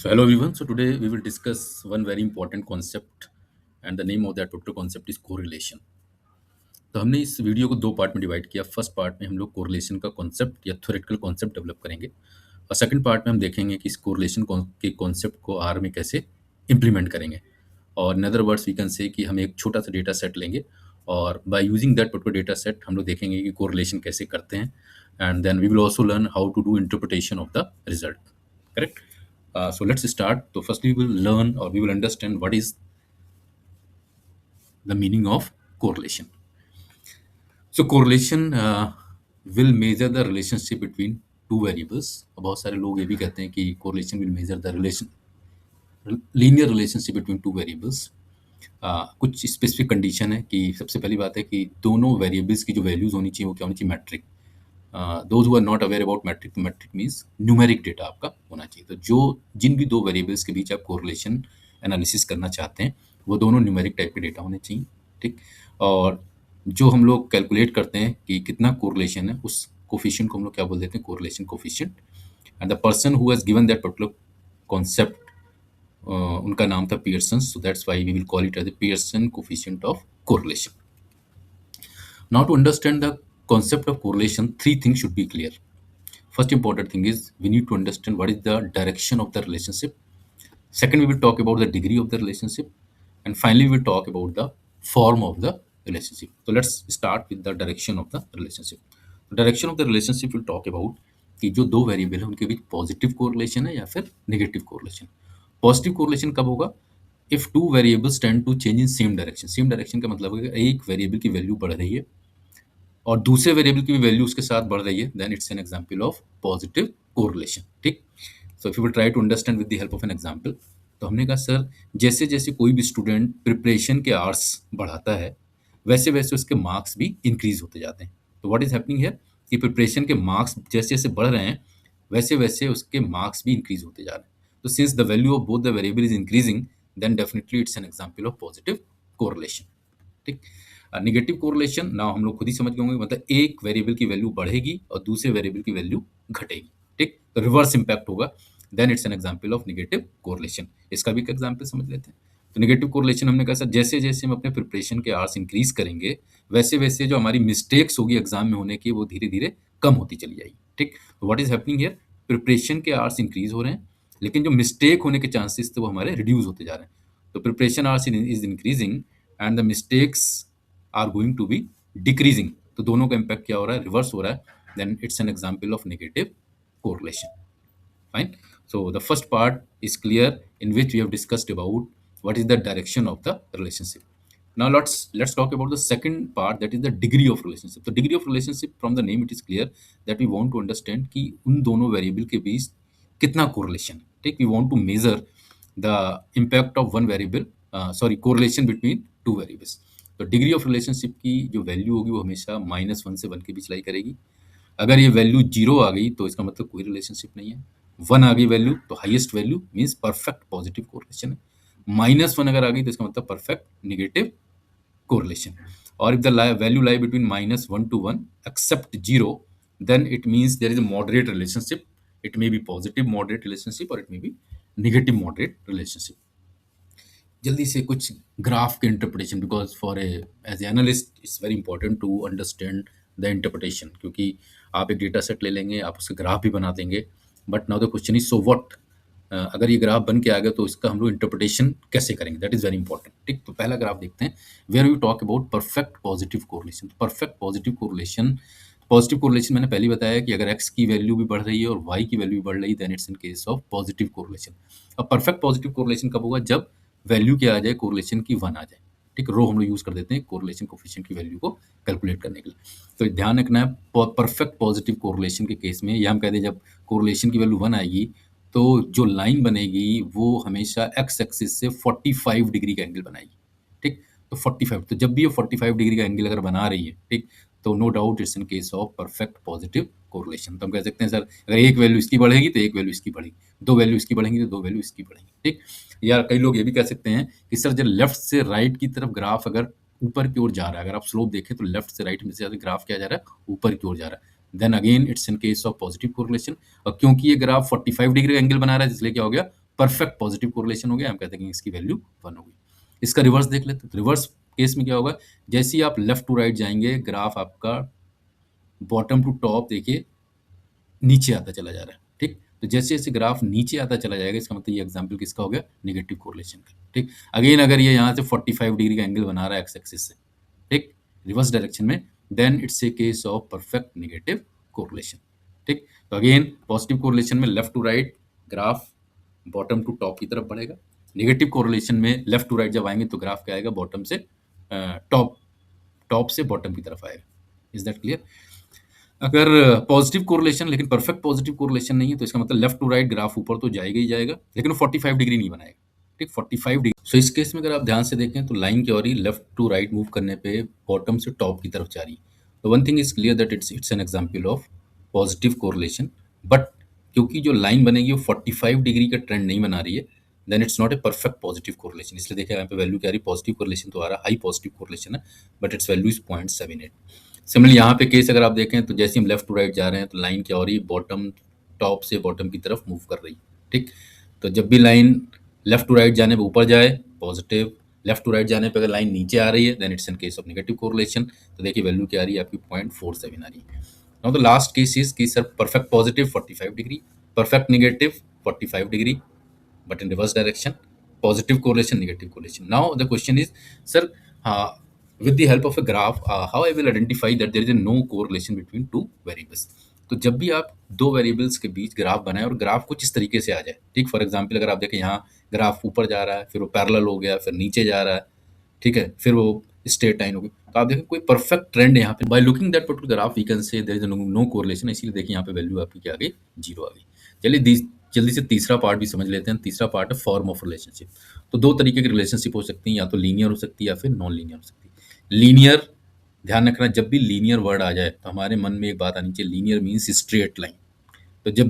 So hello everyone. So today we will discuss one very important concept and the name of that particular concept is correlation. तो हमने इस video को दो part में divide किया। First part में हम लोग कोरिलेशन का कॉन्सेप्ट या थ्योरेटिकल कॉन्सेप्ट डेवलप करेंगे और सेकंड पार्ट में हम देखेंगे कि इस कोरिलेशन के कॉन्सेप्ट को आर में कैसे इम्प्लीमेंट करेंगे। और in other words we can say कि हम एक छोटा सा डेटा सेट लेंगे और by using that particular data set हम लोग देखेंगे कि कोरिलेशन कैसे करते हैं and then we will also learn how to do interpretation of the result. Correct? So let's start. So first we will learn or we will understand what is the meaning of correlation. So correlation will measure the relationship between two variables. अब बहुत सारे लोग ये भी कहते हैं कि correlation will measure the linear relationship between two variables. कुछ स्पेसिफिक कंडीशन है कि सबसे पहली बात है कि दोनों वेरिएबल्स की जो वैल्यूज होनी चाहिए वो क्या होनी चाहिए, metric. Those who are not aware about metric, तो मैट्रिक मीन्स न्यूमेरिक डेटा आपका होना चाहिए। तो जो जिन भी दो वेरिएबल्स के बीच आप कोरिलेशन एनालिसिस करना चाहते हैं वो दोनों न्यूमेरिक टाइप के डेटा होने चाहिए, ठीक। और जो हम लोग कैलकुलेट करते हैं कि कितना कोरिलेशन है उस कोफिशिएंट को हम लोग क्या बोल देते हैं, correlation coefficient. And the person who has given that particular concept उनका नाम था Pearson, so that's why we will call it as the Pearson coefficient of correlation. Now to understand the concept of correlation, three things should be clear. First important thing is we need to understand what is the direction of the relationship. Second, we will talk about the degree of the relationship. And finally, we will talk about the form of the relationship. So let's start with the direction of the relationship. The direction of the relationship will talk about कि जो दो variable है उनके बीच positive correlation है या फिर negative correlation. Positive correlation कब होगा? If two variables tend to change in same direction. Same direction का मतलब है कि एक वेरिएबल की वैल्यू बढ़ रही है और दूसरे वेरिएबल की भी वैल्यू उसके साथ बढ़ रही है, then it's an example of positive correlation, ठीक। So if you will try to understand with the help of an example, तो हमने कहा सर जैसे जैसे कोई भी स्टूडेंट प्रिपरेशन के आवर्स बढ़ाता है वैसे वैसे उसके मार्क्स भी इंक्रीज होते जाते हैं। तो व्हाट इज हैपनिंग हियर कि प्रिपरेशन के मार्क्स जैसे जैसे बढ़ रहे हैं वैसे वैसे उसके मार्क्स भी इंक्रीज होते जा रहे हैं। तो since the value of both the variable is increasing then definitely it's an example of positive correlation, ठीक। नेगेटिव कोरिलेशन ना हम लोग खुद ही समझ गए होंगे, मतलब एक वेरिएबल की वैल्यू बढ़ेगी और दूसरे वेरिएबल की वैल्यू घटेगी, ठीक। तो रिवर्स इंपैक्ट होगा, then it's an example of negative correlation. इसका भी एक एग्जांपल समझ लेते हैं। तो नेगेटिव कोरिलेशन हमने कहा सर जैसे जैसे हम अपने प्रिपरेशन के आवर्स इंक्रीज करेंगे वैसे वैसे जो हमारी मिस्टेक्स होगी एग्जाम में होने की वो धीरे धीरे कम होती चली जाएगी, ठीक। तो what is happening here, preparation के आवर्स इंक्रीज हो रहे हैं लेकिन जो मिस्टेक होने के चांसेस थे वो हमारे रिड्यूस होते जा रहे हैं। तो preparation hours is increasing and the mistakes are going to be decreasing. तो दोनों का इम्पैक्ट क्या हो रहा है, रिवर्स हो रहा है, then it's an example of negative correlation. Fine. So the first part is clear in which we have discussed about what is the direction of the relationship. Now let's talk about the second part, that is the degree of relationship. The degree of relationship, from the name it is clear that we want to understand कि उन दोनों variable के बीच कितना correlation है, ठीक। We want to measure the impact of one variable, correlation between two variables. तो degree of relationship की जो वैल्यू होगी वो हमेशा -1 से 1 के बीच लाई करेगी। अगर ये वैल्यू 0 आ गई तो इसका मतलब कोई रिलेशनशिप नहीं है। 1 आ गई वैल्यू तो highest value means perfect positive correlation है। -1 अगर आ गई तो इसका मतलब परफेक्ट नेगेटिव कोरिलेशन। और if the value lie between -1 to 1 except 0 then it means there is a moderate relationship. It may be positive moderate relationship or it may be negative moderate relationship. जल्दी से कुछ graph के interpretation, because for as analyst it's very important to understand the interpretation, क्योंकि आप एक data set ले लेंगे, आप उसके ग्राफ भी बना देंगे, but now the question is so what, अगर ये ग्राफ बन के आ गया तो इसका हम लोग इंटरप्रिटेशन कैसे करेंगे, दैट इज वेरी इंपॉर्टेंट, ठीक। तो पहला ग्राफ देखते हैं where you talk about perfect positive correlation. Perfect positive correlation, positive correlation मैंने पहले बताया कि अगर x की वैल्यू भी बढ़ रही है और y की वैल्यू भी बढ़ रही है then it's in case of positive correlation. अब परफेक्ट पॉजिटिव कोरिलेशन कब होगा, जब वैल्यू क्या आ जाए, कोरिलेशन की 1 आ जाए, ठीक। रो हम लोग यूज कर देते हैं कोरिलेशन कोफिशिएंट की वैल्यू को कैलकुलेट करने के लिए। तो ध्यान रखना है परफेक्ट पॉजिटिव कोरिलेशन के केस में, या हम कहते हैं जब कोरिलेशन की वैल्यू 1 आएगी तो जो लाइन बनेगी वो हमेशा एक्स एक्सिस से 45 डिग्री का एंगल बनाएगी, ठीक। तो 45, तो जब भी ये 45 डिग्री का एंगल अगर बना रही है, ठीक, तो no doubt it's in case of perfect positive correlation. तो हम कह सकते हैं सर अगर एक वैल्यू इसकी बढ़ेगी तो एक वैल्यू इसकी बढ़ेगी, दो वैल्यू इसकी बढ़ेंगी तो दो वैल्यू इसकी बढ़ेंगी, ठीक। या कई लोग ये भी कह सकते हैं कि सर जब लेफ्ट से राइट की तरफ ग्राफ अगर ऊपर की ओर जा रहा है, अगर आप स्लोप देखें तो लेफ्ट से राइट में से ज्यादा ग्राफ क्या जा रहा है, ऊपर की ओर जा रहा है, then again it's in case of positive correlation. और क्योंकि ये ग्राफ 45 डिग्री का एंगल बना रहा है इसलिए क्या हो गया, परफेक्ट पॉजिटिव कोरिलेशन हो गया, हम कहते हैं कि इसकी वैल्यू 1 होगी। इसका रिवर्स देख लेते हैं। तो रिवर्स केस में क्या होगा, जैसे ही आप लेफ्ट टू राइट जाएंगे, ग्राफ आपका बॉटम टू टॉप देखिए नीचे आता चला जा रहा है, ठीक। तो जैसे जैसे ग्राफ नीचे आता चला जाएगा, इसका मतलब ये एग्जांपल किसका हो गया, नेगेटिव कोरिलेशन का, ठीक। अगेन अगर ये यहाँ से 45 डिग्री का एंगल बना रहा है एक्स एक्सिस से, ठीक, रिवर्स डायरेक्शन में, then it's a case of perfect negative correlation, ठीक। तो अगेन पॉजिटिव कोरिलेशन में left to right graph bottom to top की तरफ बढ़ेगा। नेगेटिव कोरिलेशन में लेफ्ट टू राइट जब आएंगे तो ग्राफ क्या आएगा, बॉटम से टॉप, टॉप से बॉटम की तरफ आएगा। Is that clear? अगर पॉजिटिव कोरिलेशन लेकिन परफेक्ट पॉजिटिव कोरिलेशन नहीं है, तो इसका मतलब लेफ्ट टू राइट ग्राफ ऊपर तो जाएगा ही जाएगा, लेकिन वो 45 डिग्री नहीं बनाएगा, ठीक, 45 डिग्री। सो इस केस में अगर आप ध्यान से देखें तो लाइन क्या हो रही है, लेफ्ट टू राइट मूव करने पे बॉटम से टॉप की तरफ जा रही है। तो one thing is clear that it's an example of positive correlation, but क्योंकि जो लाइन बनेगी वो 45 डिग्री का ट्रेंड नहीं बना रही है, then it's not a perfect positive correlation. इसलिए देखिए यहाँ पे वैल्यू क्या आ रही है, पॉजिटिव कोरिलेशन तो आ रहा है, हाई पॉजिटिव कोरिलेशन है, but it's value is 0.78। Similarly यहाँ पे केस अगर आप देखें तो जैसे हम लेफ्ट टू राइट जा रहे हैं तो लाइन क्या हो रही है, बॉटम, टॉप से बॉटम की तरफ मूव कर रही है, ठीक। तो जब भी लाइन लेफ्ट टू राइट जाने पे ऊपर जाए पॉजिटिव, लेफ्ट टू राइट जाने पे अगर लाइन नीचे आ रही है then it's an case of negative correlation. तो देखिए वैल्यू क्या आ रही है आपकी, 0.47 आ रही है। Now the last case is कि sir perfect positive 45 degree, perfect negative 45 degree, but in reverse direction, positive correlation, negative correlation. Now the question is, sir, with the help of a graph, how I will identify that there is a no correlation between two variables? तो जब भी आप दो variables के बीच graph बनाए और graph कुछ इस तरीके से आ जाए, ठीक, फॉर एग्जांपल अगर आप देखें यहाँ ग्राफ ऊपर जा रहा है, फिर वो पैरेलल हो गया, फिर नीचे जा रहा है, ठीक है, फिर वो स्ट्रेट लाइन हो गई, तो आप देखें कोई परफेक्ट ट्रेंड यहाँ पे, by looking that particular graph we can say there is no correlation. इसीलिए देखिए यहाँ पे वैल्यू आपकी क्या आ गई, 0 आ गई। चलिए जल्दी से तीसरा पार्ट भी समझ लेते हैं। तीसरा पार्ट है फॉर्म ऑफ रिलेशनशिप। तो दो तरीके की रिलेशनशिप हो सकती हैं, या तो लीनियर हो सकती है या फिर नॉन लीनियर हो सकती है। लीनियर, ध्यान रखना जब भी लीनियर वर्ड आ जाए तो हमारे मन में एक बात आनी चाहिए, लीनियर मीन्स स्ट्रेट लाइन। तो जब